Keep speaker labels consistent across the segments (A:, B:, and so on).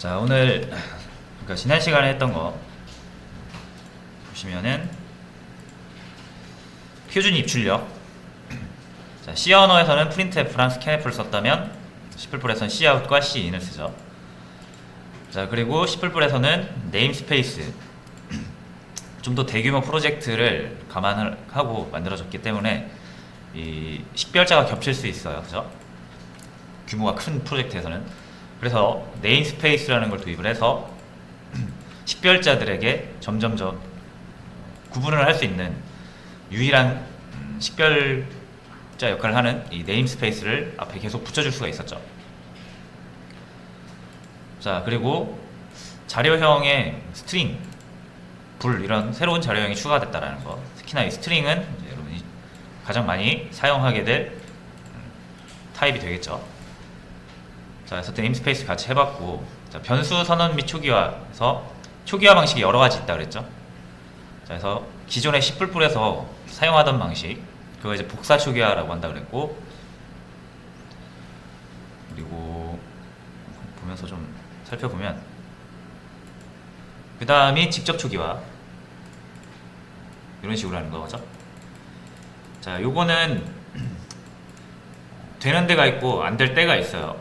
A: 자, 오늘 그러니까 지난 시간에 했던 거 보시면은 표준 입출력. 자, C 언어에서는 printf랑 scanf를 썼다면 C++에서는 cout과 cin을 쓰죠. 자, 그리고 C++에서는 네임스페이스, 좀 더 대규모 프로젝트를 감안을 하고 만들어졌기 때문에 이 식별자가 겹칠 수 있어요. 그죠? 규모가 큰 프로젝트에서는. 그래서 네임스페이스라는 걸 도입을 해서 식별자들에게 점점점 구분을 할 수 있는 유일한 식별자 역할을 하는 이 네임스페이스를 앞에 계속 붙여줄 수가 있었죠. 자, 그리고 자료형의 스트링, 불, 이런 새로운 자료형이 추가됐다라는 거. 특히나 이 스트링은 이제 여러분이 가장 많이 사용하게 될 타입이 되겠죠. 자, 그래서 네임스페이스 같이 해봤고, 자, 변수 선언 및 초기화에서 초기화 방식이 여러 가지 있다 그랬죠. 자, 그래서 기존의 C++에서 사용하던 방식, 그거 이제 복사 초기화라고 한다 그랬고, 그리고 보면서 좀 살펴보면, 그 다음이 직접 초기화, 이런 식으로 하는 거죠. 자, 요거는 되는 데가 있고 안 될 때가 있어요.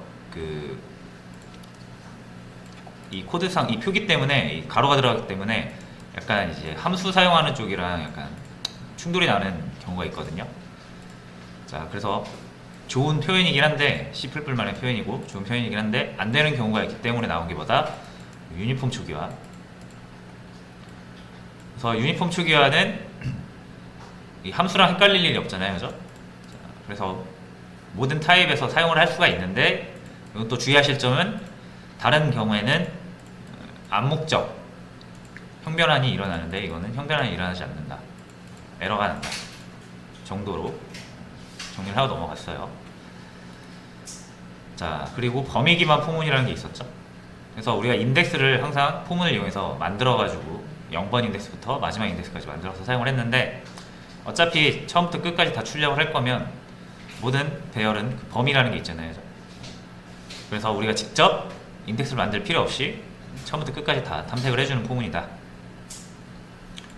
A: 이 코드상 이 표기 때문에 이 가로가 들어가기 때문에 약간 이제 함수 사용하는 쪽이랑 약간 충돌이 나는 경우가 있거든요. 자, 그래서 좋은 표현이긴 한데 C++만의 표현이고 좋은 표현이긴 한데 안 되는 경우가 있기 때문에 나온 게 뭐다? 유니폼 초기화. 그래서 유니폼 초기화는 이 함수랑 헷갈릴 일이 없잖아요, 그죠? 자, 그래서 모든 타입에서 사용을 할 수가 있는데, 이건 또 주의하실 점은 다른 경우에는 암묵적 형변환이 일어나는데 이거는 형변환이 일어나지 않는다, 에러가 난다 정도로 정리를 하고 넘어갔어요. 자, 그리고 범위 기반 포문이라는 게 있었죠. 그래서 우리가 인덱스를 항상 포문을 이용해서 만들어가지고 0번 인덱스부터 마지막 인덱스까지 만들어서 사용을 했는데, 어차피 처음부터 끝까지 다 출력을 할 거면 모든 배열은 그 범위라는 게 있잖아요. 그래서 우리가 직접 인덱스를 만들 필요 없이 처음부터 끝까지 다 탐색을 해주는 포문이다.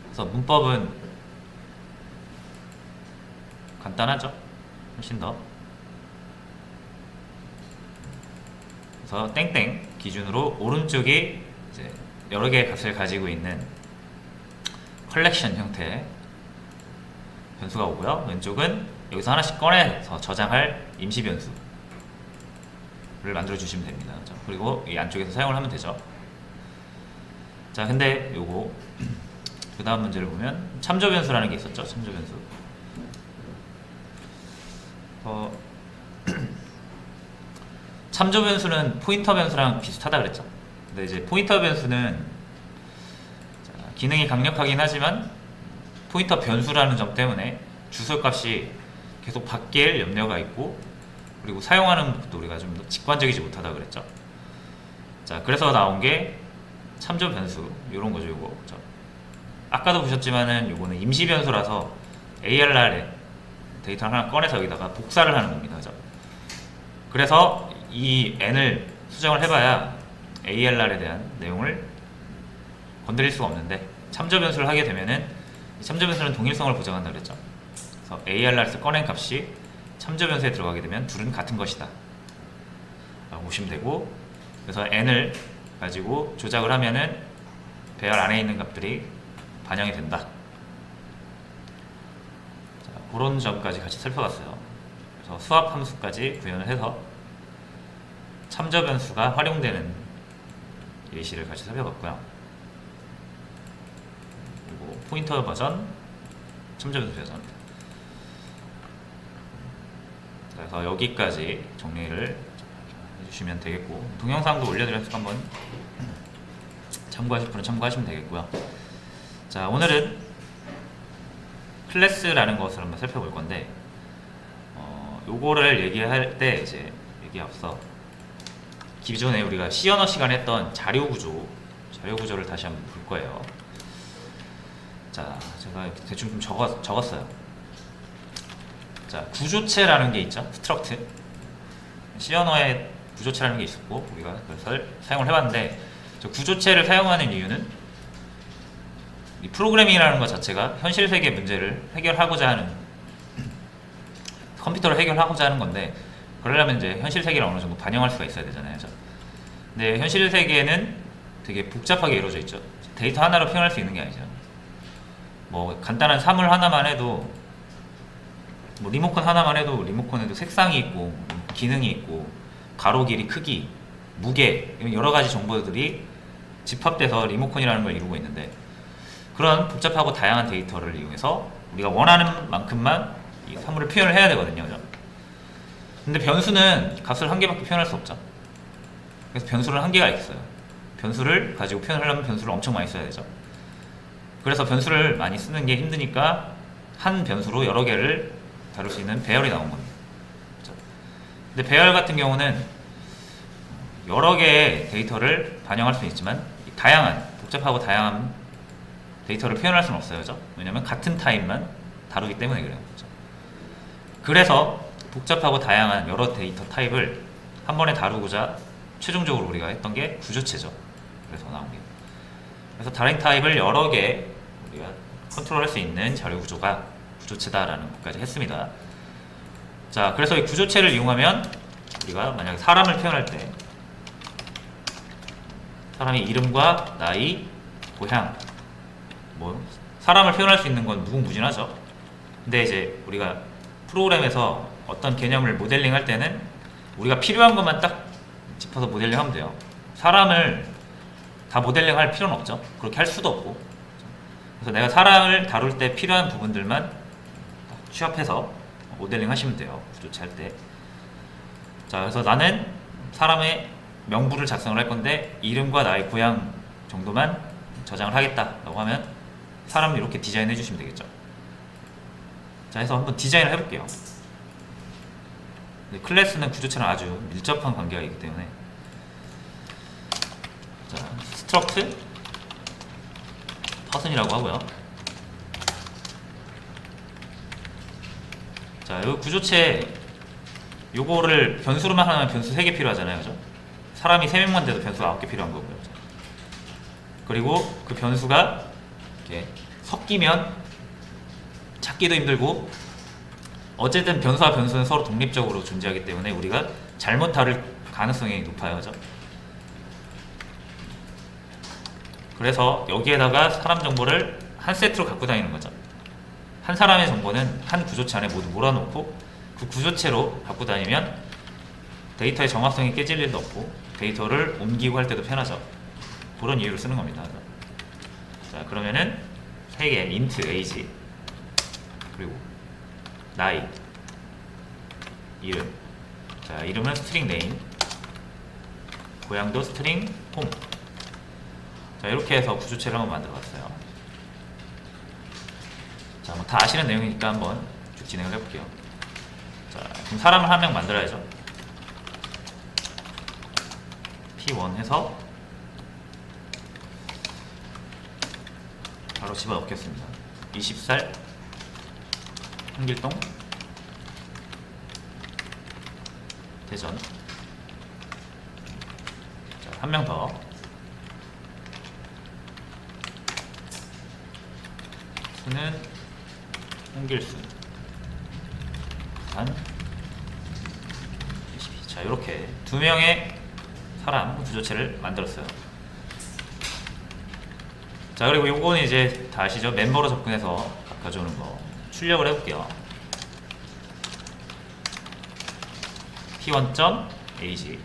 A: 그래서 문법은 간단하죠. 훨씬 더. 그래서 땡땡 기준으로 오른쪽이 이제 여러 개의 값을 가지고 있는 컬렉션 형태의 변수가 오고요. 왼쪽은 여기서 하나씩 꺼내서 저장할 임시 변수를 만들어 주시면 됩니다. 그리고 이 안쪽에서 사용을 하면 되죠. 자, 근데 요거 그 다음 문제를 보면 참조 변수라는 게 있었죠. 참조 변수. 참조 변수는 포인터 변수랑 비슷하다 그랬죠. 근데 이제 포인터 변수는 기능이 강력하긴 하지만 포인터 변수라는 점 때문에 주소값이 계속 바뀔 염려가 있고, 그리고 사용하는 것도 우리가 좀 더 직관적이지 못하다 그랬죠. 자, 그래서 나온 게 참조 변수, 요런 거죠. 요거. 아까도 보셨지만은 요거는 임시 변수라서 ARR에 데이터를 하나 꺼내서 여기다가 복사를 하는 겁니다. 그죠? 그래서 이 n을 수정을 해봐야 ARR에 대한 내용을 건드릴 수가 없는데, 참조 변수를 하게 되면은 이 참조 변수는 동일성을 보장한다 그랬죠. 그래서 ARR에서 꺼낸 값이 참조 변수에 들어가게 되면 둘은 같은 것이다 라고 보시면 되고, 그래서 n을 가지고 조작을 하면은 배열 안에 있는 값들이 반영이 된다. 자, 그런 점까지 같이 살펴봤어요. 그래서 수합 함수까지 구현을 해서 참조 변수가 활용되는 예시를 같이 살펴봤고요. 그리고 포인터 버전, 참조 변수 버전. 그래서 여기까지 정리를 해주시면 되겠고, 동영상도 올려드려서 한번 참고하실 분은 참고하시면 되겠고요. 자, 오늘은 클래스라는 것을 한번 살펴볼 건데, 요거를 얘기할 때 이제 얘기 앞서 기존에 우리가 C 언어 시간에 했던 자료 구조를 다시 한번 볼 거예요. 자, 제가 대충 좀 적었어요. 자, 구조체라는 게 있죠. 스트럭트. C 언어의 구조체라는 게 있었고 우리가 그것을 사용을 해봤는데, 저 구조체를 사용하는 이유는 이 프로그래밍이라는 것 자체가 현실 세계 문제를 해결하고자 하는, 컴퓨터를 해결하고자 하는 건데, 그러려면 이제 현실 세계를 어느 정도 반영할 수가 있어야 되잖아요. 근데 현실 세계는 되게 복잡하게 이루어져 있죠. 데이터 하나로 표현할 수 있는 게 아니죠. 뭐 간단한 사물 하나만 해도, 뭐 리모컨 하나만 해도 리모컨에도 색상이 있고 기능이 있고 가로 길이 크기 무게 이런 여러 가지 정보들이 집합돼서 리모컨이라는 걸 이루고 있는데, 그런 복잡하고 다양한 데이터를 이용해서 우리가 원하는 만큼만 이 사물을 표현을 해야 되거든요. 근데 변수는 값을 한 개밖에 표현할 수 없죠. 그래서 변수는 한계가 있어요. 변수를 가지고 표현을 하려면 변수를 엄청 많이 써야 되죠. 그래서 변수를 많이 쓰는 게 힘드니까 한 변수로 여러 개를 다룰 수 있는 배열이 나온 겁니다. 근데 배열 같은 경우는 여러 개의 데이터를 반영할 수는 있지만 다양한, 복잡하고 다양한 데이터를 표현할 수는 없어요. 그죠? 왜냐면 같은 타입만 다루기 때문에 그래요. 그죠? 그래서 복잡하고 다양한 여러 데이터 타입을 한 번에 다루고자 최종적으로 우리가 했던 게 구조체죠. 그래서 나온 게. 그래서 다른 타입을 여러 개 우리가 컨트롤할 수 있는 자료 구조가 구조체다라는 것까지 했습니다. 자, 그래서 이 구조체를 이용하면 우리가 만약에 사람을 표현할 때 사람의 이름과 나이, 고향, 뭐 사람을 표현할 수 있는 건 무궁무진하죠. 근데 이제 우리가 프로그램에서 어떤 개념을 모델링 할 때는 우리가 필요한 것만 딱 짚어서 모델링 하면 돼요. 사람을 다 모델링 할 필요는 없죠. 그렇게 할 수도 없고. 그래서 내가 사람을 다룰 때 필요한 부분들만 취합해서 모델링 하시면 돼요. 구조체 할 때. 자, 그래서 나는 사람의 명부를 작성을 할 건데 이름과 나이, 고향 정도만 저장을 하겠다라고 하면 사람을 이렇게 디자인해 주시면 되겠죠. 자, 해서 한번 디자인을 해볼게요. 클래스는 구조체랑 아주 밀접한 관계가 있기 때문에, 자, 스트럭트 퍼슨이라고 하고요. 자, 이 구조체 요거를 변수로만 하면 변수 3개 필요하잖아요. 그죠? 사람이 3명만 돼도 변수가 9개 필요한 거고요. 그리고 그 변수가 이렇게 섞이면 찾기도 힘들고, 어쨌든 변수와 변수는 서로 독립적으로 존재하기 때문에 우리가 잘못 다룰 가능성이 높아요. 그죠? 그래서 여기에다가 사람 정보를 한 세트로 갖고 다니는 거죠. 한 사람의 정보는 한 구조체 안에 모두 몰아놓고 그 구조체로 갖고 다니면 데이터의 정확성이 깨질 일도 없고 데이터를 옮기고 할 때도 편하죠. 그런 이유로 쓰는 겁니다. 자, 그러면은 3개 int age, 그리고 나이, 이름. 자, 이름은 string name, 고향도 string home. 자, 이렇게 해서 구조체를 한번 만들어 봤어요. 자, 뭐 다 아시는 내용이니까 한번 쭉 진행을 해볼게요. 자, 그럼 사람을 한 명 만들어야죠. P1 해서 바로 집어넣겠습니다. 20살 한길동 대전. 자, 한 명 더. 수는 홍길수 부산. 자, 이렇게 2명의 사람 구조체를 만들었어요. 자, 그리고 요거는 이제 다 아시죠? 멤버로 접근해서 가져오는 거 출력을 해볼게요. p1.ag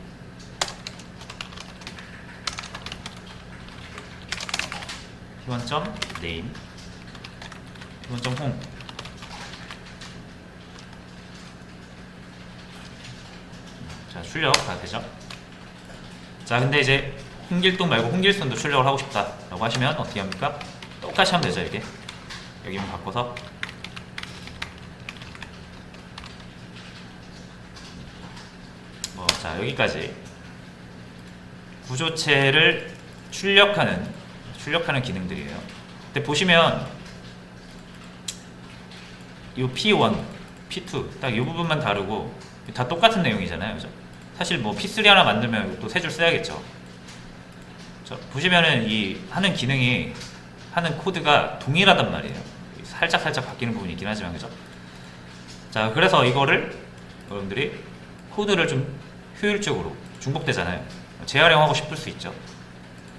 A: p1.name p1.home. 자, 출력 다 되죠? 자, 근데 이제 홍길동 말고 홍길순도 출력을 하고 싶다 라고 하시면 어떻게 합니까? 똑같이 하면 되죠. 이게 여기만 바꿔서 자, 여기까지 구조체를 출력하는 기능들이에요. 근데 보시면 이 P1, P2 딱 이 부분만 다르고 다 똑같은 내용이잖아요. 그죠? 사실 뭐 P3 하나 만들면 또 세 줄 써야겠죠. 보시면은 이 하는 기능이 하는 코드가 동일하단 말이에요. 살짝 바뀌는 부분이 있긴 하지만, 그죠? 자, 그래서 이거를 여러분들이 코드를 좀 효율적으로 중복되잖아요. 재활용하고 싶을 수 있죠.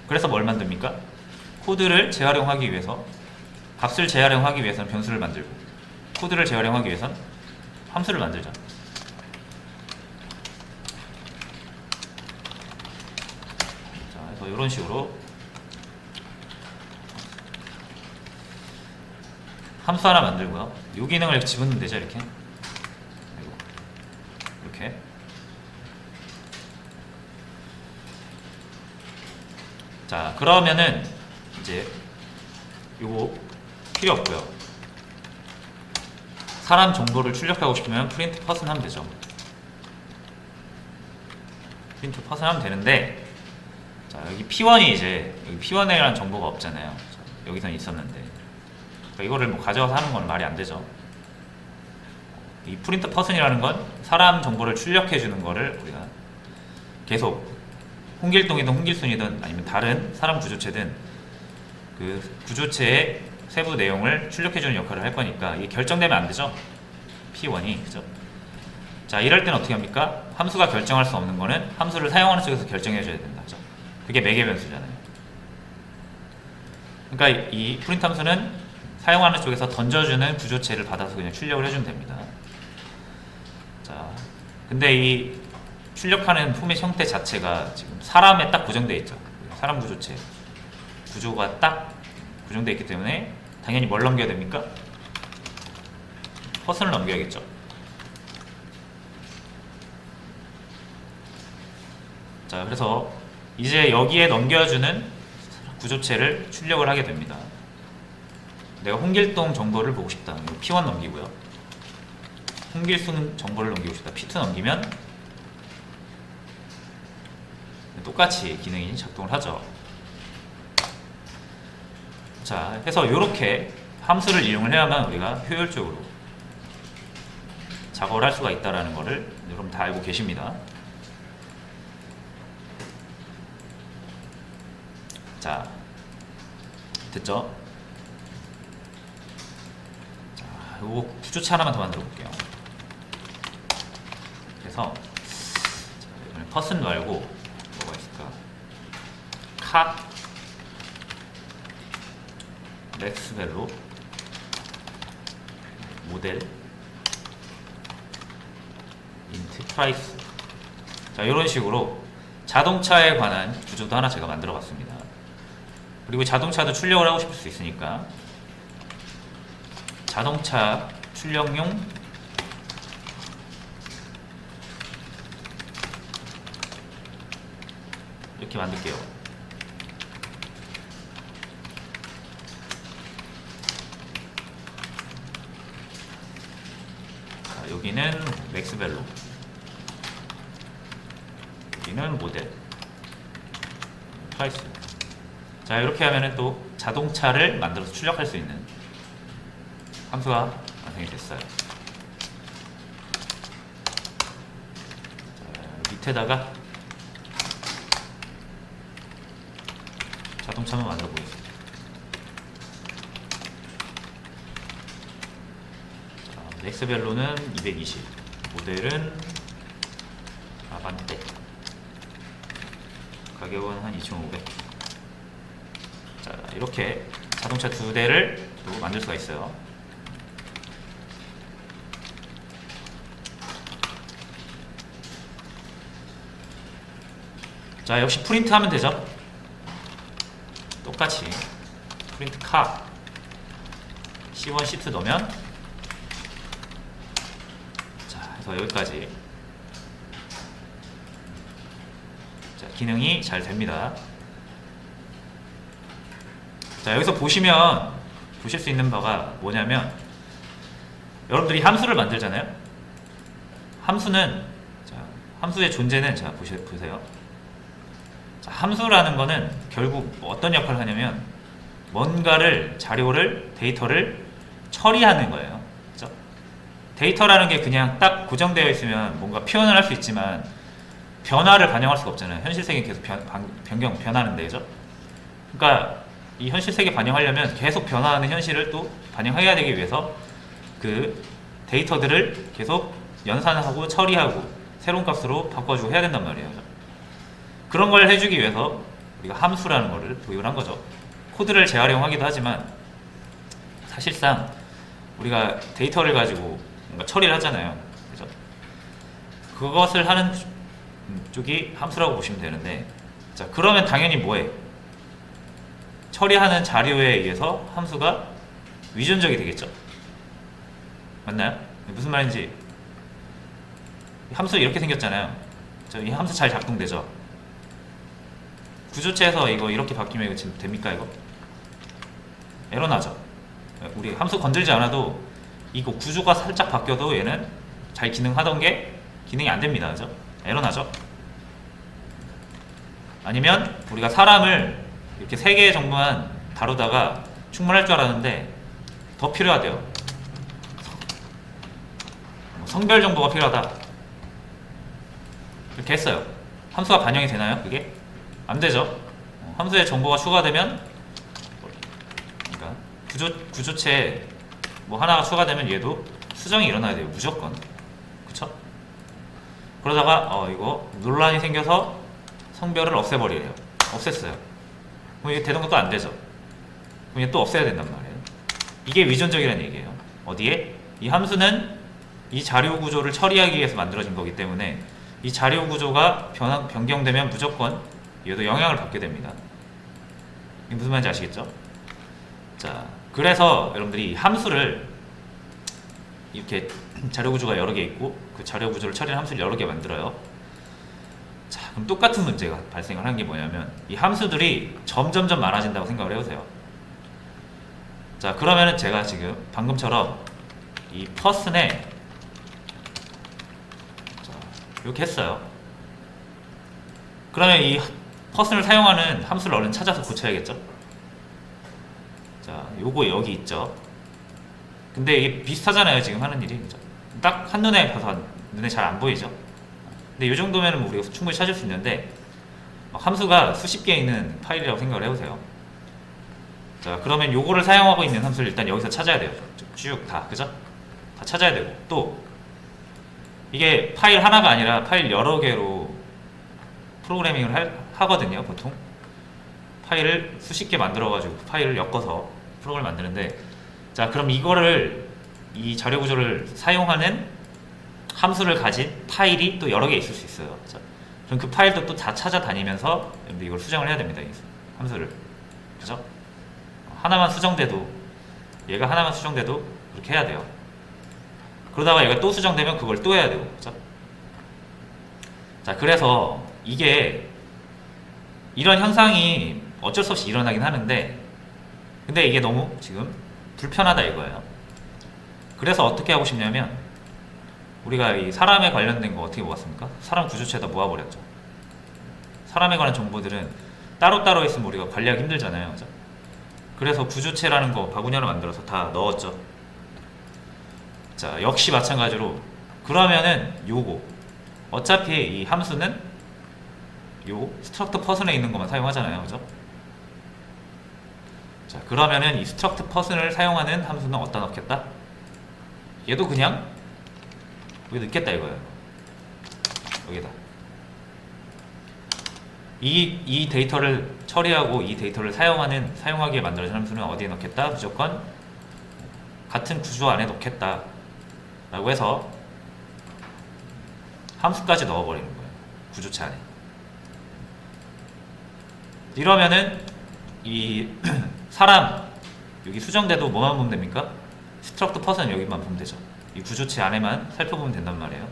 A: 그래서 뭘 만듭니까? 코드를 재활용하기 위해서, 값을 재활용하기 위해서는 변수를 만들고, 코드를 재활용하기 위해서는 함수를 만들죠. 자, 그래서 이런 식으로 함수 하나 만들고요. 이 기능을 이렇게 집어넣으면 되죠, 이렇게. 이렇게. 자, 그러면은 이제 요거 필요 없고요. 사람 정보를 출력하고 싶으면 프린트 퍼슨 하면 되죠. 프린트 퍼슨 하면 되는데, 자, 여기 P1이 이제 여기 P1이라는 정보가 없잖아요. 여기선 있었는데, 그러니까 이거를 뭐 가져와서 하는 건 말이 안 되죠. 이 프린트 퍼슨이라는 건 사람 정보를 출력해 주는 거를 우리가 계속 홍길동이든 홍길순이든 아니면 다른 사람 구조체든 그 구조체의 세부 내용을 출력해 주는 역할을 할 거니까 이게 결정되면 안 되죠. P1이, 그죠? 자, 이럴 때는 어떻게 합니까? 함수가 결정할 수 없는 거는 함수를 사용하는 쪽에서 결정해 줘야 된다, 그죠? 그게 매개 변수잖아요. 그러니까 이 프린트 함수는 사용하는 쪽에서 던져주는 구조체를 받아서 그냥 출력을 해주면 됩니다. 자, 근데 이 출력하는 포맷 형태 자체가 지금 사람에 딱 고정되어 있죠. 사람 구조체 구조가 딱 고정되어 있기 때문에 당연히 뭘 넘겨야 됩니까? 퍼슨을 넘겨야겠죠. 자, 그래서 이제 여기에 넘겨주는 구조체를 출력을 하게 됩니다. 내가 홍길동 정보를 보고 싶다. P1 넘기고요. 홍길순 정보를 넘기고 싶다. P2 넘기면 똑같이 기능이 작동을 하죠. 자, 해서 이렇게 함수를 이용을 해야만 우리가 효율적으로 작업을 할 수가 있다는 것을 여러분 다 알고 계십니다. 자, 됐죠? 자, 요거 구조체 하나만 더 만들어 볼게요. 그래서 자, 퍼슨 말고 뭐가 있을까? 카 맥스벨로 모델 인트 프라이스. 자, 이런 식으로 자동차에 관한 구조도 하나 제가 만들어 봤습니다. 그리고 자동차도 출력을 하고 싶을 수 있으니까 자동차 출력용 이렇게 만들게요. 자, 여기는 맥스벨로, 여기는 모델 프라이스. 자, 이렇게 하면은 또 자동차를 만들어서 출력할 수 있는 함수가 완성이 됐어요. 자, 밑에다가 자동차만 만들어 보겠습니다. 자, 맥스벨로는 220, 모델은 아반떼, 가격은 한 2,500. 자, 이렇게 자동차 두 대를 또 만들 수가 있어요. 자, 역시 프린트 하면 되죠. 똑같이 프린트 카 C1, C2 넣으면, 자, 그래서 여기까지 자, 기능이 잘 됩니다. 자, 여기서 보시면 보실 수 있는 바가 뭐냐면, 여러분들이 함수를 만들잖아요. 함수는, 자, 함수의 존재는, 자, 보세요. 자, 함수라는 거는 결국 어떤 역할을 하냐면 뭔가를, 자료를, 데이터를 처리하는 거예요. 그렇죠? 데이터라는 게 그냥 딱 고정되어 있으면 뭔가 표현을 할 수 있지만, 변화를 반영할 수가 없잖아요. 현실 세계 계속 변하는데, 그죠? 그러니까 이 현실 세계 반영하려면 계속 변화하는 현실을 또 반영해야 되기 위해서 그 데이터들을 계속 연산하고 처리하고 새로운 값으로 바꿔주고 해야 된단 말이에요. 그죠? 그런 걸 해주기 위해서 우리가 함수라는 거를 도입을 한 거죠. 코드를 재활용하기도 하지만 사실상 우리가 데이터를 가지고 뭔가 처리를 하잖아요. 그죠? 그것을 하는 쪽이 함수라고 보시면 되는데, 자, 그러면 당연히 뭐해? 처리하는 자료에 의해서 함수가 위존적이 되겠죠. 맞나요? 무슨 말인지. 함수 이렇게 생겼잖아요. 이 함수 잘 작동되죠. 구조체에서 이거 이렇게 바뀌면 이거 지금 됩니까? 이거 에러 나죠. 우리 함수 건들지 않아도 이거 구조가 살짝 바뀌어도 얘는 잘 기능하던 게 기능이 안 됩니다. 그죠? 에러 나죠. 아니면 우리가 사람을 이렇게 3개 정도만 다루다가 충분할 줄 알았는데 더 필요하대요. 성별 정보가 필요하다. 이렇게 했어요. 함수가 반영이 되나요? 그게? 안 되죠. 함수에 정보가 추가되면, 그러니까 구조체에 뭐 하나가 추가되면 얘도 수정이 일어나야 돼요. 무조건. 그쵸? 그러다가 이거 논란이 생겨서 성별을 없애버리래요. 없앴어요. 그럼 이게 되는 것도 안 되죠. 그럼 얘 또 없애야 된단 말이에요. 이게 위존적이라는 얘기예요. 어디에? 이 함수는 이 자료 구조를 처리하기 위해서 만들어진 거기 때문에 이 자료 구조가 변경되면 무조건 얘도 영향을 받게 됩니다. 이게 무슨 말인지 아시겠죠? 자, 그래서 여러분들이 이 함수를 이렇게 자료 구조가 여러 개 있고 그 자료 구조를 처리하는 함수를 여러 개 만들어요. 자, 그럼 똑같은 문제가 발생을 한 게 뭐냐면 이 함수들이 점점점 많아진다고 생각을 해보세요. 자, 그러면은 제가 지금 방금처럼 이 person에 이렇게 했어요. 그러면 이 person을 사용하는 함수를 얼른 찾아서 고쳐야겠죠? 자, 요거 여기 있죠. 근데 이게 비슷하잖아요, 지금 하는 일이. 딱 한눈에 봐서 눈에 잘 안 보이죠? 근데 이 정도면 우리가 충분히 찾을 수 있는데 함수가 수십 개 있는 파일이라고 생각을 해보세요. 자, 그러면 요거를 사용하고 있는 함수를 일단 여기서 찾아야 돼요. 쭉 다, 그죠? 다 찾아야 되고, 또 이게 파일 하나가 아니라 파일 여러 개로 프로그래밍을 하거든요. 보통 파일을 수십 개 만들어가지고 파일을 엮어서 프로그램을 만드는데, 자, 그럼 이거를 이 자료 구조를 사용하는 함수를 가진 파일이 또 여러 개 있을 수 있어요. 자, 그럼 그 파일도 또 다 찾아다니면서 이걸 수정을 해야 됩니다. 이 함수를. 그죠? 하나만 수정돼도, 얘가 하나만 수정돼도 그렇게 해야 돼요. 그러다가 얘가 또 수정되면 그걸 또 해야 되고. 그죠? 자, 그래서 이게 이런 현상이 어쩔 수 없이 일어나긴 하는데, 근데 이게 너무 지금 불편하다 이거예요. 그래서 어떻게 하고 싶냐면, 우리가 이 사람에 관련된 거 어떻게 모았습니까? 사람 구조체에다 모아버렸죠. 사람에 관한 정보들은 따로따로 있으면 우리가 관리하기 힘들잖아요. 그죠? 그래서 구조체라는 거 바구니를 만들어서 다 넣었죠. 자, 역시 마찬가지로 그러면은 요거 어차피 이 함수는 요 struct person에 있는 것만 사용하잖아요. 그죠? 자, 그러면은 이 struct person을 사용하는 함수는 어디다 넣겠다? 얘도 그냥 여기 넣겠다 이거예요. 여기다. 이 데이터를 처리하고 이 데이터를 사용하기에 만들어진 함수는 어디에 넣겠다? 무조건 같은 구조 안에 넣겠다 라고 해서 함수까지 넣어버리는 거예요. 구조체 안에. 이러면은 이 사람 여기 수정돼도 뭐만 보면 됩니까? struct person 여기만 보면 되죠. 이 구조체 안에만 살펴보면 된단 말이에요.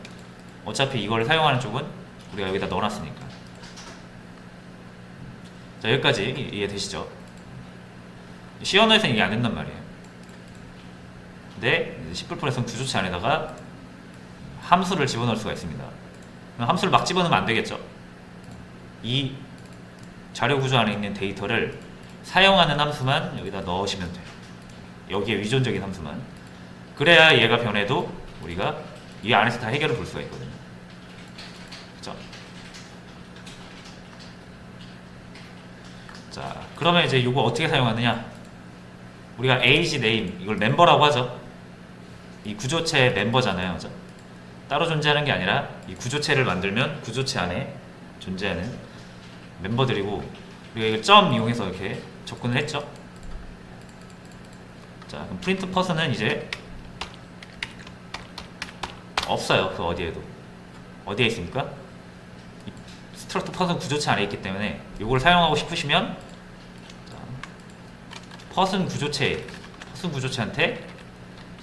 A: 어차피 이걸 사용하는 쪽은 우리가 여기다 넣어놨으니까. 자, 여기까지 이해되시죠? C 언어에서는 이게 안 된단 말이에요. 근데 C++에서는 구조체 안에다가 함수를 집어넣을 수가 있습니다. 함수를 막 집어넣으면 안 되겠죠. 이 자료 구조 안에 있는 데이터를 사용하는 함수만 여기다 넣으시면 돼요. 여기에 위존적인 함수만. 그래야 얘가 변해도 우리가 이 안에서 다 해결을 볼 수가 있거든요. 그죠? 자, 그러면 이제 이거 어떻게 사용하느냐? 우리가 age name 이걸 멤버라고 하죠. 이 구조체의 멤버잖아요, 그죠? 따로 존재하는 게 아니라 이 구조체를 만들면 구조체 안에 존재하는 멤버들이고, 우리가 이걸 점 이용해서 이렇게 접근을 했죠. 자, 그럼 프린트 퍼스는 이제 없어요. 그 어디에 있습니까? 스트럭트 퍼슨 구조체 안에 있기 때문에 이걸 사용하고 싶으시면 퍼슨 구조체한테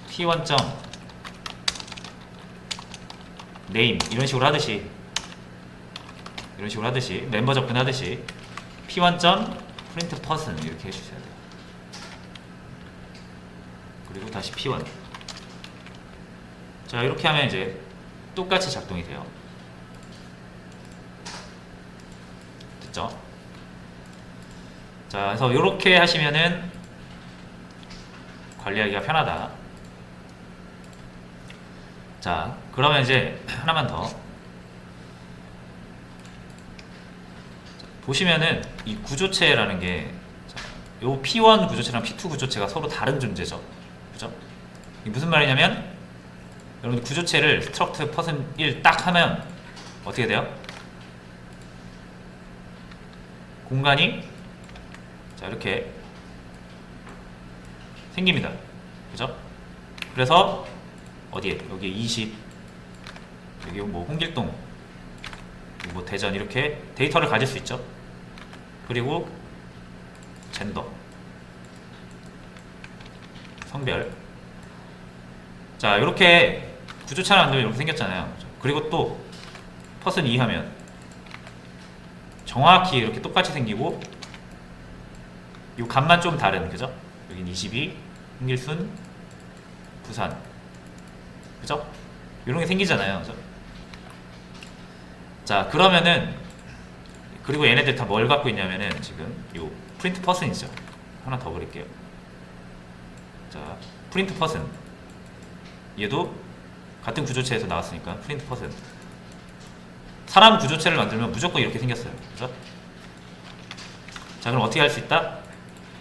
A: p1. name 이런 식으로 하듯이 멤버 접근하듯이 p1. print person 이렇게 해주셔야 돼요. 그리고 다시 p1. 자, 이렇게 하면 이제 똑같이 작동이 돼요. 됐죠? 자, 그래서 이렇게 하시면은 관리하기가 편하다. 자, 그러면 이제 하나만 더. 자, 보시면은 이 구조체라는 게, 요 P1 구조체랑 P2 구조체가 서로 다른 존재죠. 그죠? 이게 무슨 말이냐면, 여러분 구조체를 struct person 1 딱 하면 어떻게 돼요? 공간이 자, 이렇게 생깁니다. 그죠? 그래서 어디에? 여기 20, 여기 뭐 홍길동, 뭐 대전 이렇게 데이터를 가질 수 있죠. 그리고 젠더, 성별. 자, 이렇게 구조체를 만들면 이렇게 생겼잖아요. 그리고 또 퍼슨 2 하면 정확히 이렇게 똑같이 생기고, 이 값만 좀 다른, 그죠? 여긴 22, 홍길순, 부산, 그죠? 이런 게 생기잖아요, 그죠? 자, 그러면은, 그리고 얘네들 다 뭘 갖고 있냐면은 지금 요 프린트 퍼슨이죠. 하나 더 그릴게요. 자, 프린트 퍼슨. 얘도 같은 구조체에서 나왔으니까 프린트 퍼슨. 사람 구조체를 만들면 무조건 이렇게 생겼어요. 그죠? 자, 그럼 어떻게 할 수 있다?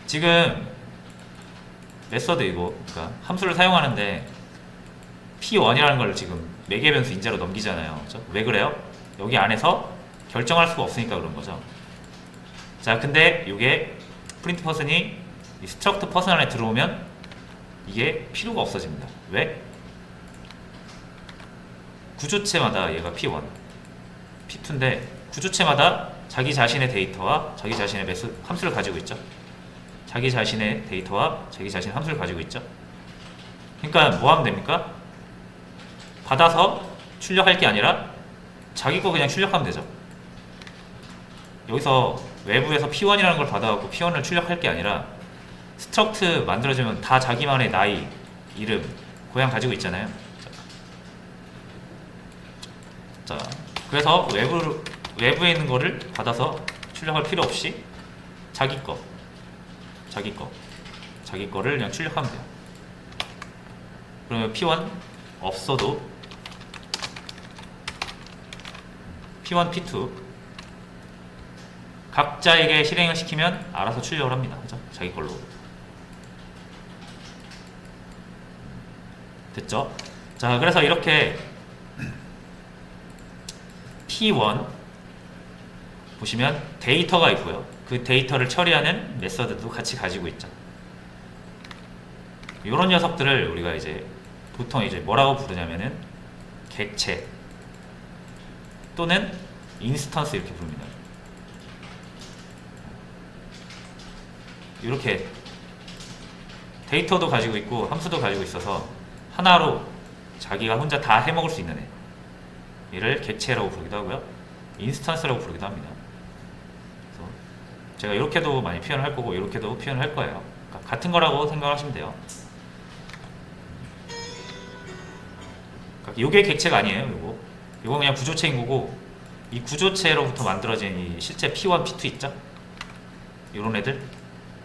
A: 지금 메서드 이거, 그러니까 함수를 사용하는데 p1이라는 걸 지금 매개 변수 인자로 넘기잖아요. 그죠? 왜 그래요? 여기 안에서 결정할 수가 없으니까 그런 거죠. 자, 근데 이게 프린트 퍼슨이 이 스트럭트 퍼슨 안에 들어오면 이게 필요가 없어집니다. 왜? 구조체마다 얘가 p1, p2인데 구조체마다 자기 자신의 데이터와 자기 자신의 함수를 가지고 있죠. 자기 자신의 데이터와 자기 자신의 함수를 가지고 있죠. 그러니까 뭐 하면 됩니까? 받아서 출력할 게 아니라 자기 거 그냥 출력하면 되죠. 여기서 외부에서 p1이라는 걸 받아갖고 p1을 출력할 게 아니라 스트럭트 만들어지면 다 자기만의 나이, 이름, 고향 가지고 있잖아요. 자, 그래서 외부에 있는 거를 받아서 출력할 필요 없이 자기 거를 그냥 출력하면 돼요. 그러면 P1 없어도 P1, P2 각자에게 실행을 시키면 알아서 출력을 합니다. 그죠? 자기 걸로. 됐죠? 자, 그래서 이렇게 P1 보시면 데이터가 있고요. 그 데이터를 처리하는 메서드도 같이 가지고 있죠. 이런 녀석들을 우리가 이제 보통 이제 뭐라고 부르냐면은 객체 또는 인스턴스 이렇게 부릅니다. 이렇게 데이터도 가지고 있고 함수도 가지고 있어서 하나로 자기가 혼자 다 해먹을 수 있는 애, 얘를 객체라고 부르기도 하고요, 인스턴스라고 부르기도 합니다. 그래서 제가 이렇게도 많이 표현을 할 거고 이렇게도 표현을 할 거예요. 그러니까 같은 거라고 생각하시면 돼요. 그러니까 이게 객체가 아니에요. 이거 그냥 구조체인 거고, 이 구조체로부터 만들어진 이 실제 P1, P2 있죠?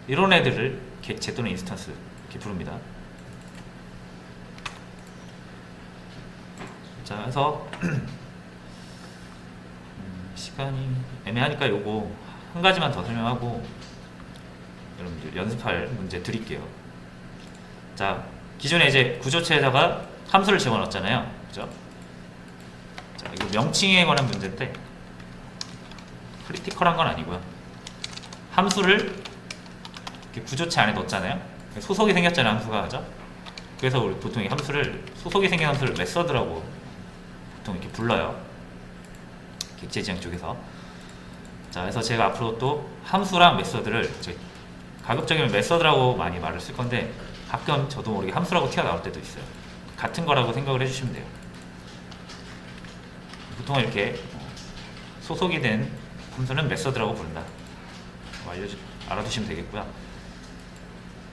A: 이런 애들을 객체 또는 인스턴스 이렇게 부릅니다. 자, 그래서 시간이 애매하니까 요거 한 가지만 더 설명하고 여러분들 연습할 문제 드릴게요. 자, 기존에 이제 구조체에다가 함수를 집어넣었잖아요. 그죠? 자, 이거 명칭에 관한 문제인데 크리티컬한 건 아니고요. 함수를 이렇게 구조체 안에 넣었잖아요. 소속이 생겼잖아요, 함수가. 그죠? 그래서 우리 보통 이 함수를, 소속이 생긴 함수를 메서드라고 보통 이렇게 불러요. 객체지향 쪽에서. 자, 그래서 제가 앞으로 또 함수랑 메서드를 가급적이면 메서드라고 많이 말을 쓸 건데 가끔 저도 모르게 함수라고 튀어나올 때도 있어요. 같은 거라고 생각을 해주시면 돼요. 보통은 이렇게 소속이 된 함수는 메서드라고 부른다. 알아두시면 되겠고요.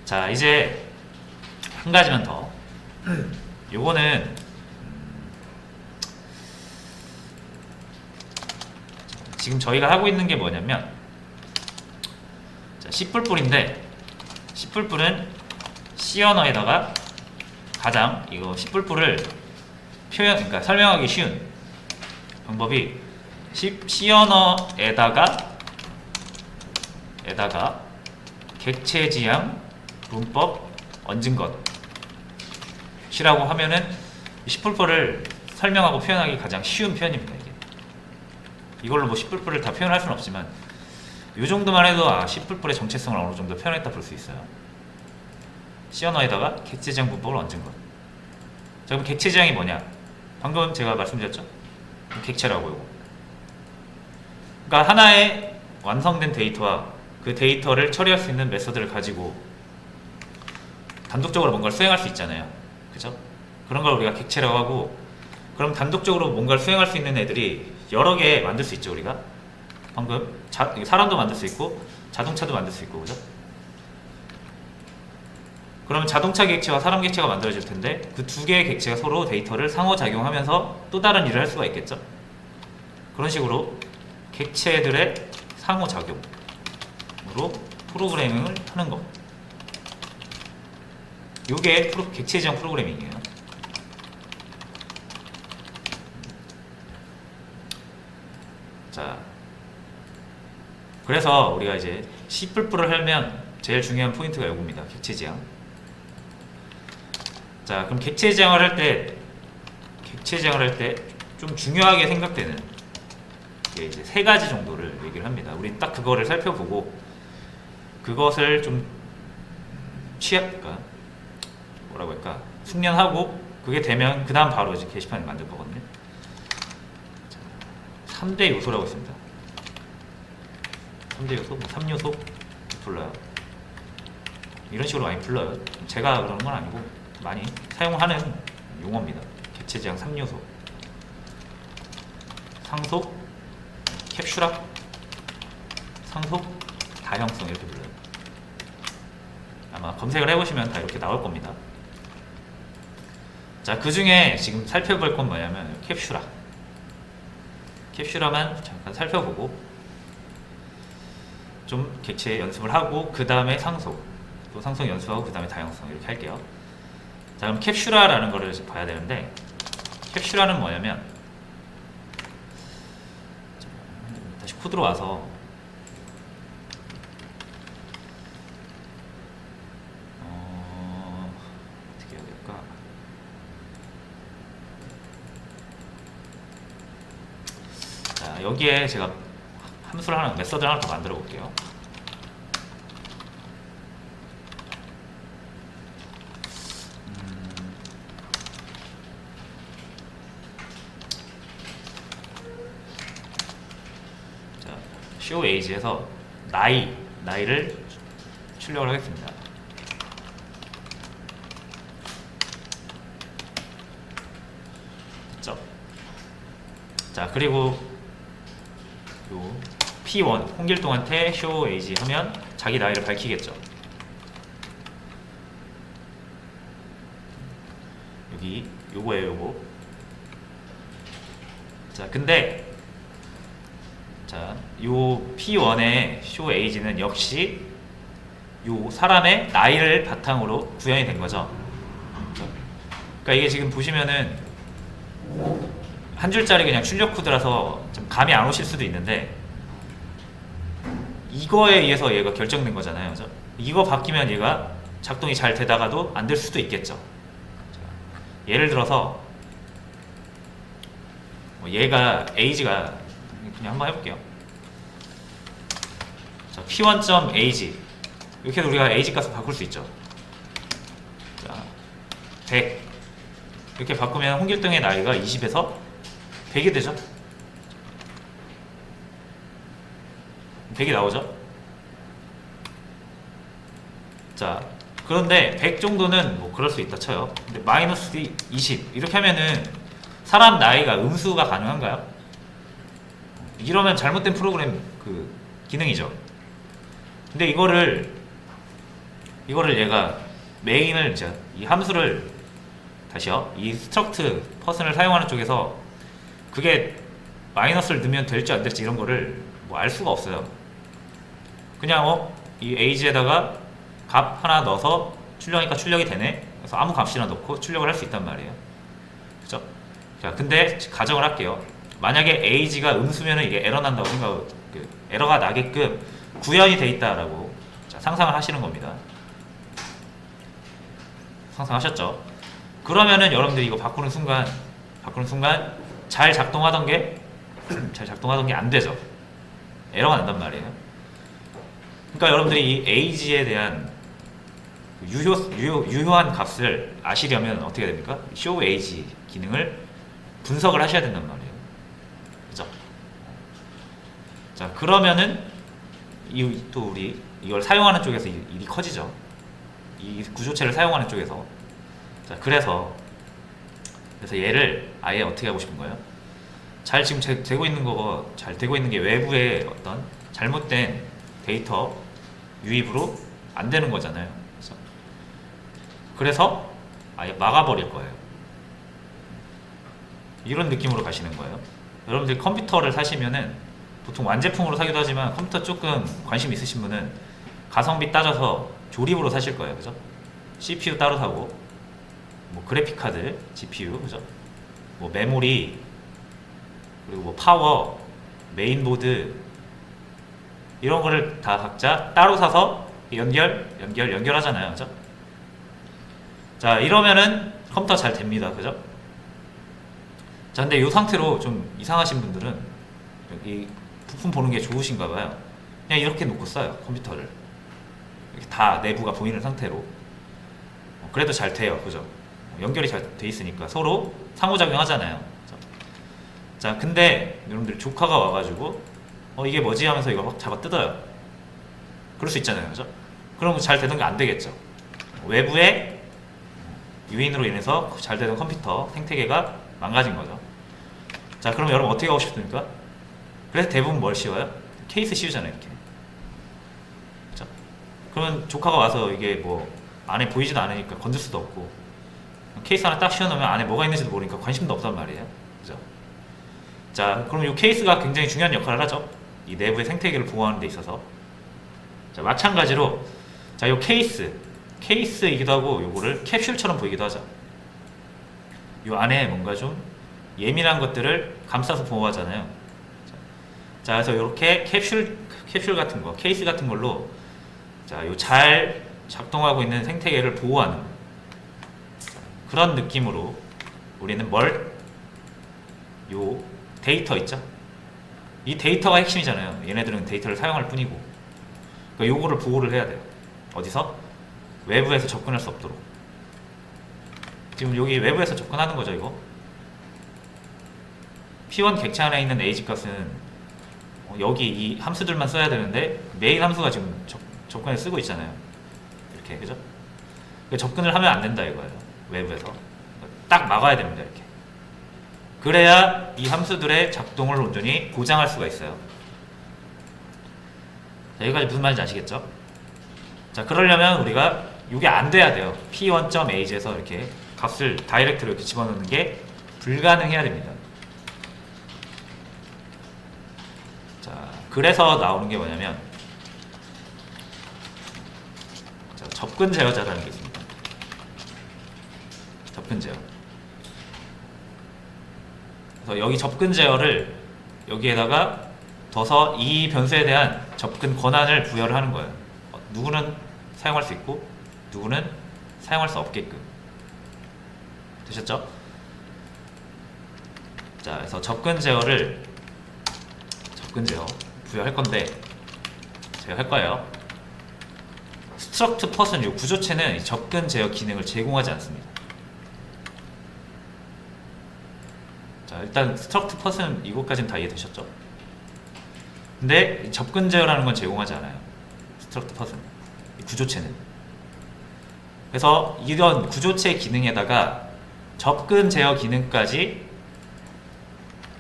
A: 자, 이제 한 가지만 더. 요거는 지금 저희가 하고 있는 게 뭐냐면 C++인데 C++은 C 언어에다가 가장 이거 C++를 그러니까 설명하기 쉬운 방법이 C 언어에다가 객체지향 문법 얹은 것이라고 하면은 C++를 설명하고 표현하기 가장 쉬운 표현입니다. 이걸로 뭐 C++를 다 표현할 수는 없지만 이 정도만 해도 C++의 정체성을 어느 정도 표현했다 볼 수 있어요. C 언어에다가 객체지향 문법을 얹은 것. 자, 그럼 객체지향이 뭐냐? 방금 제가 말씀드렸죠? 객체라고요. 그러니까 하나의 완성된 데이터와 그 데이터를 처리할 수 있는 메서드를 가지고 단독적으로 뭔가를 수행할 수 있잖아요. 그죠? 그런 걸 우리가 객체라고 하고, 그럼 단독적으로 뭔가를 수행할 수 있는 애들이 여러 개 만들 수 있죠, 우리가. 방금 사람도 만들 수 있고 자동차도 만들 수 있고, 그죠? 그러면 자동차 객체와 사람 객체가 만들어질 텐데 그 두 개의 객체가 서로 데이터를 상호작용하면서 또 다른 일을 할 수가 있겠죠? 그런 식으로 객체들의 상호작용으로 프로그래밍을 하는 거. 요게 객체지향 프로그래밍이에요. 자, 그래서 우리가 이제 C++를 하면 제일 중요한 포인트가 요겁니다. 객체지향. 자, 그럼 객체지향을 할 때 좀 중요하게 생각되는 게 이제 세 가지 정도를 얘기를 합니다. 우리 딱 그거를 살펴보고 그것을 좀 그러니까 뭐라고 할까? 숙련하고 그게 되면 그 다음 바로 이제 게시판을 만들 거거든요. 3대 요소라고 있습니다. 3대 요소, 3요소 불러요. 이런 식으로 많이 불러요. 제가 그러는 건 아니고 많이 사용하는 용어입니다. 객체지향 3요소. 상속, 캡슐화, 상속, 다형성 이렇게 불러요. 아마 검색을 해보시면 다 이렇게 나올 겁니다. 자, 그 중에 지금 살펴볼 건 뭐냐면 캡슐화만 잠깐 살펴보고 좀 객체 연습을 하고 그 다음에 상속, 또 상속 연습하고 그 다음에 다형성 이렇게 할게요. 자, 그럼 캡슐화라는 거를 봐야 되는데 캡슐화는 뭐냐면 다시 코드로 와서 어떻게 해야 될까? 자, 여기에 제가 함수를 하나, 메서드를 하나 더 만들어 볼게요. 자, show age에서 나이를 출력을 하겠습니다. 됐죠? 자, 그리고 요 P1 홍길동한테 show age 하면 자기 나이를 밝히겠죠. 여기 요거예요, 요거. 자, 근데 자, 요 P1의 show age는 역시 요 사람의 나이를 바탕으로 구현이 된 거죠. 그러니까 이게 지금 보시면은 한 줄짜리 그냥 출력 코드라서 좀 감이 안 오실 수도 있는데 이거에 의해서 얘가 결정된 거잖아요, 그죠? 이거 바뀌면 얘가 작동이 잘 되다가도 안 될 수도 있겠죠. 자, 예를 들어서 얘가 age가 그냥 한번 해볼게요. 자, p1.age 이렇게 해서 우리가 age 값을 바꿀 수 있죠. 자, 100 이렇게 바꾸면 홍길동의 나이가 20에서 100이 되죠. 100이 나오죠. 자, 그런데 100 정도는 뭐 그럴 수 있다 쳐요. 근데 마이너스 20 이렇게 하면은 사람 나이가 음수가 가능한가요? 이러면 잘못된 프로그램 그 기능이죠. 근데 이거를 얘가 메인을 이 함수를 다시요. 이 스트럭트 퍼슨을 사용하는 쪽에서 그게 마이너스를 넣으면 될지 안 될지 이런 거를 뭐 알 수가 없어요. 그냥 이 age에다가 값 하나 넣어서 출력하니까 출력이 되네. 그래서 아무 값이나 넣고 출력을 할 수 있단 말이에요. 그죠? 자, 근데 가정을 할게요. 만약에 age가 음수면은 이게 에러 난다고 에러가 나게끔 구현이 돼 있다라고 상상을 하시는 겁니다. 상상하셨죠? 그러면은 여러분들이 이거 바꾸는 순간 잘 작동하던 게 안 되죠. 에러가 난단 말이에요. 그러니까 여러분들이 이 age에 대한 유효한 값을 아시려면 어떻게 됩니까? show age 기능을 분석을 하셔야 된단 말이에요. 그죠? 자, 그러면은 또 우리 이걸 사용하는 쪽에서 일이 커지죠. 이 구조체를 사용하는 쪽에서. 자, 그래서 얘를 아예 어떻게 하고 싶은 거예요? 지금 되고 있는 거 잘 되고 있는 게 외부의 어떤 잘못된 데이터 유입으로 안 되는 거잖아요. 그래서 아예 막아버릴 거예요. 이런 느낌으로 가시는 거예요. 여러분들 컴퓨터를 사시면은 보통 완제품으로 사기도 하지만 컴퓨터 조금 관심 있으신 분은 가성비 따져서 조립으로 사실 거예요. 그죠? CPU 따로 사고, 뭐 그래픽 카드, GPU, 그죠? 뭐 메모리, 그리고 뭐 파워, 메인보드 이런 거를 다 각자 따로 사서 연결하잖아요. 그죠? 자, 이러면은 컴퓨터 잘 됩니다. 그죠? 자, 근데 이 상태로 좀 이상하신 분들은 여기 부품 보는 게 좋으신가 봐요. 그냥 이렇게 놓고 써요. 컴퓨터를. 이렇게 다 내부가 보이는 상태로. 그래도 잘 돼요. 그죠? 연결이 잘 돼 있으니까 서로 상호작용 하잖아요. 자, 근데 여러분들 조카가 와가지고 이게 뭐지 하면서 이거 막 잡아 뜯어요. 그럴 수 있잖아요. 그죠? 그럼 잘 되는 게 안 되겠죠. 외부의 유인으로 인해서 잘 되던 컴퓨터 생태계가 망가진 거죠. 자, 그럼 여러분 어떻게 하고 싶습니까? 그래서 대부분 뭘 씌워요? 케이스 씌우잖아요. 이렇게. 그죠? 그러면 조카가 와서 이게 뭐 안에 보이지도 않으니까 건질 수도 없고, 케이스 하나 딱 씌워놓으면 안에 뭐가 있는지도 모르니까 관심도 없단 말이에요. 그죠? 자, 그럼 이 케이스가 굉장히 중요한 역할을 하죠. 이 내부의 생태계를 보호하는 데 있어서. 자, 마찬가지로 자, 이 케이스이기도 하고 요거를 캡슐처럼 보이기도 하죠. 요 안에 뭔가 좀 예민한 것들을 감싸서 보호하잖아요. 자, 그래서 이렇게 캡슐 같은 거, 케이스 같은 걸로 자, 요 잘 작동하고 있는 생태계를 보호하는 그런 느낌으로 우리는 요 데이터 있죠? 이 데이터가 핵심이잖아요. 얘네들은 데이터를 사용할 뿐이고. 그러니까 요거를 보호를 해야 돼요. 어디서? 외부에서 접근할 수 없도록. 지금 여기 외부에서 접근하는 거죠, 이거. P1 객체 안에 있는 age 값은 여기 이 함수들만 써야 되는데 메인 함수가 지금 접근에 쓰고 있잖아요. 이렇게, 그죠? 접근을 하면 안 된다 이거예요. 외부에서. 딱 막아야 됩니다, 이렇게. 그래야 이 함수들의 작동을 온전히 보장할 수가 있어요. 자, 여기까지 무슨 말인지 아시겠죠? 자, 그러려면 우리가 이게 안 돼야 돼요. p1.age에서 이렇게 값을 다이렉트로 이렇게 집어넣는 게 불가능해야 됩니다. 자, 그래서 나오는 게 뭐냐면 자, 접근 제어자라는 게 있습니다. 접근 제어. 그래서 여기 접근 제어를 여기에다가 둬서 이 변수에 대한 접근 권한을 부여를 하는 거예요. 누구는 사용할 수 있고 누구는 사용할 수 없게끔 되셨죠? 자, 그래서 접근 제어를 부여할 건데 제가 할 거예요. 스트럭트 펫은 이 구조체는 접근 제어 기능을 제공하지 않습니다. 자, 일단 스트럭트 펫은 이것까지는 다 이해되셨죠? 근데 접근 제어라는 건 제공하지 않아요. 스트럭트 펫은 구조체는. 그래서 이런 구조체 기능에다가 접근 제어 기능까지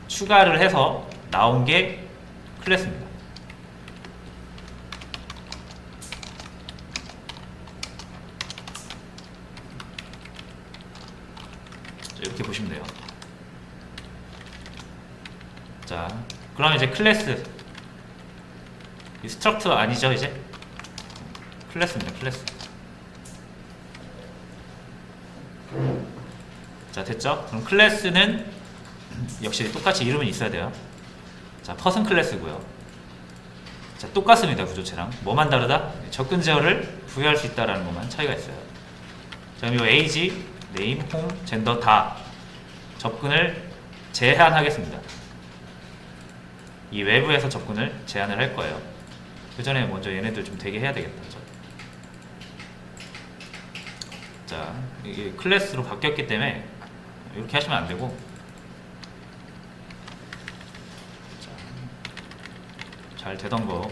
A: 추가를 해서 나온 게 클래스입니다. 이렇게 보시면 돼요. 자, 그럼 이제 클래스, 이 스트럭처 아니죠 이제? 클래스입니다. 클래스. 자, 됐죠? 그럼 클래스는 역시 똑같이 이름은 있어야 돼요. 자, 퍼슨 클래스고요. 자, 똑같습니다. 구조체랑. 뭐만 다르다? 접근 제어를 부여할 수 있다라는 것만 차이가 있어요. 자, 그럼 이 에이지, 네임, 홈, 젠더 다 접근을 제한하겠습니다. 이 외부에서 접근을 제한을 할 거예요. 그 전에 먼저 얘네들 좀 되게 해야 되겠다. 그죠? 자, 이게 클래스로 바뀌었기 때문에 이렇게 하시면 안 되고, 자, 잘 되던 거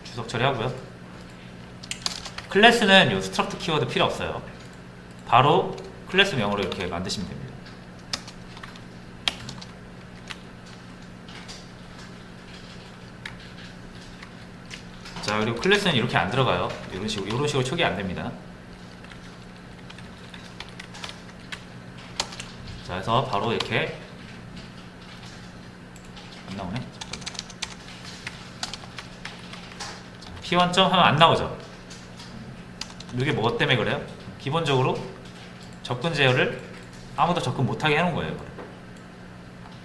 A: 주석 처리하고요. 클래스는 이 스트럭트 키워드 필요 없어요. 바로 클래스 명으로 이렇게 만드시면 됩니다. 자, 그리고 클래스는 이렇게 안 들어가요. 이런 식으로 초기 안 됩니다. 자, 그래서 바로 이렇게 안 나오네. P1점 하면 안 나오죠. 이게 뭐 때문에 그래요? 기본적으로 접근 제어를 아무도 접근 못하게 해놓은 거예요.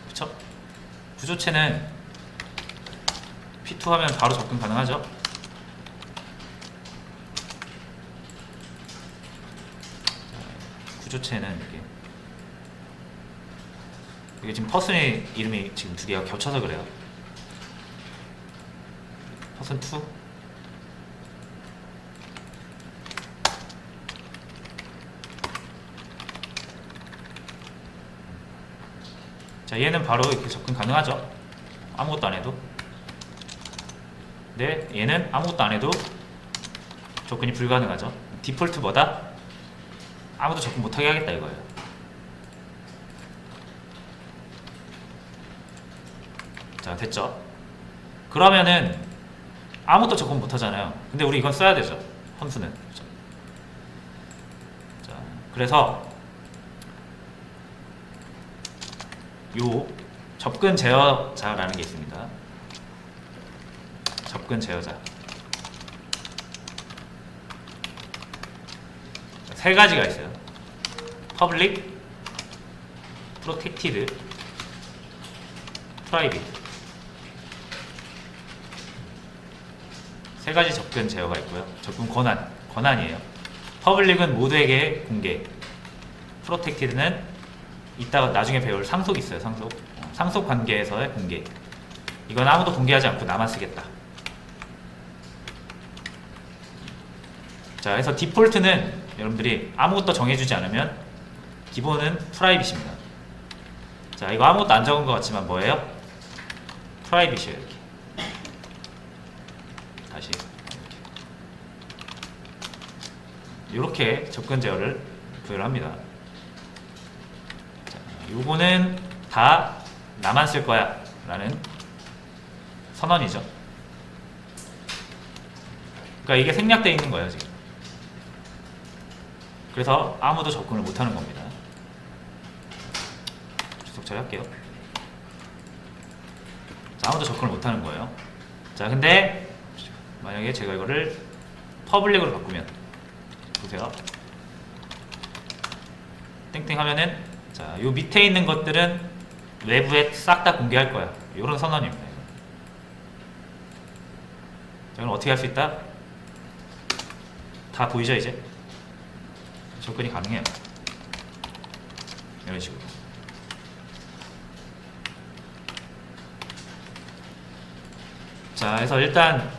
A: 그쵸? 구조체는 P2 하면 바로 접근 가능하죠. 구조체는 이게 지금 퍼슨의 이름이 지금 두 개가 겹쳐서 그래요. 퍼슨 2. 자, 얘는 바로 이렇게 접근 가능하죠. 아무것도 안 해도. 근데 얘는 아무것도 안 해도 접근이 불가능하죠. 디폴트 뭐다? 아무도 접근 못하게 하겠다 이거예요. 자, 됐죠? 그러면은 아무것도 접근 못하잖아요. 근데 우리 이건 써야 되죠. 험수는. 자, 그래서 요 접근 제어자라는 게 있습니다. 접근 제어자. 세 가지가 있어요. Public, Protected, Private. 세 가지 접근 제어가 있고요. 접근 권한이에요. Public은 모두에게 공개. Protected는 이따가 나중에 배울 상속이 있어요. 상속 관계에서의 공개. 이건 아무도 공개하지 않고 나만 쓰겠다. 자, 그래서 디폴트는 여러분들이 아무것도 정해주지 않으면 기본은 프라이빗입니다. 자, 이거 아무것도 안 적은 것 같지만 뭐예요? 프라이빗이에요. 이렇게. 다시 이렇게 접근 제어를 부여를 합니다. 자, 요거는 다 나만 쓸 거야 라는 선언이죠. 그러니까 이게 생략되어 있는 거예요 지금. 그래서 아무도 접근을 못하는 겁니다. 주석 처리할게요. 자, 아무도 접근을 못하는 거예요. 자, 근데 만약에 제가 이거를 퍼블릭으로 바꾸면 보세요. 땡땡 하면은, 자, 요 밑에 있는 것들은 외부에 싹 다 공개할 거야. 이런 선언입니다. 자, 그럼 어떻게 할 수 있다? 다 보이죠 이제? 접근이 가능해요. 이런 식으로. 자, 그래서 일단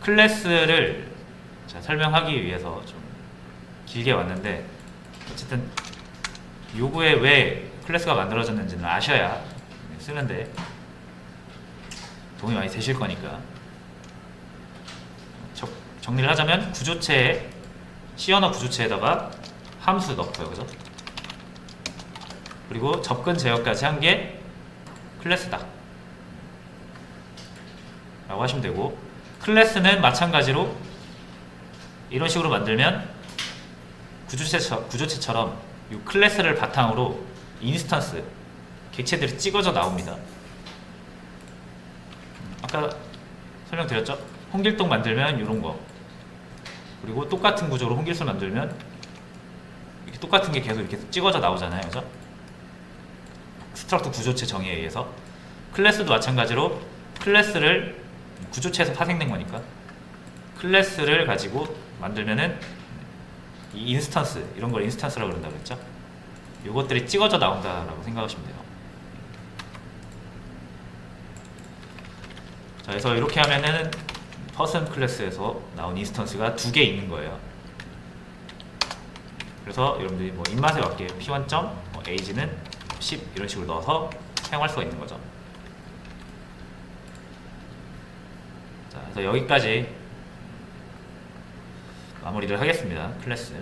A: 클래스를 설명하기 위해서 좀 길게 왔는데, 어쨌든 요구에 왜 클래스가 만들어졌는지는 아셔야 쓰는데 도움이 많이 되실 거니까. 정리를 하자면 구조체에 C 언어 구조체에다가 함수 넣고요, 그죠? 그리고 접근 제어까지 한 게 클래스다 라고 하시면 되고, 클래스는 마찬가지로 이런 식으로 만들면 구조체처럼 이 클래스를 바탕으로 인스턴스, 객체들이 찍어져 나옵니다. 아까 설명드렸죠? 홍길동 만들면 이런 거, 그리고 똑같은 구조로 홍길수 만들면 이렇게 똑같은 게 계속 이렇게 찍어져 나오잖아요, 그죠? 스트럭트 구조체 정의에 의해서. 클래스도 마찬가지로 클래스를 구조체에서 파생된 거니까 클래스를 가지고 만들면은 이 인스턴스, 이런 걸 인스턴스라고 그런다고 그랬죠? 요것들이 찍어져 나온다라고 생각하시면 돼요. 자, 그래서 이렇게 하면은 퍼슨 클래스에서 나온 인스턴스가 2개 있는 거예요. 그래서 여러분들이 뭐 입맛에 맞게 p1점, age는 10 이런 식으로 넣어서 사용할 수가 있는 거죠. 자, 그래서 여기까지 마무리를 하겠습니다. 클래스.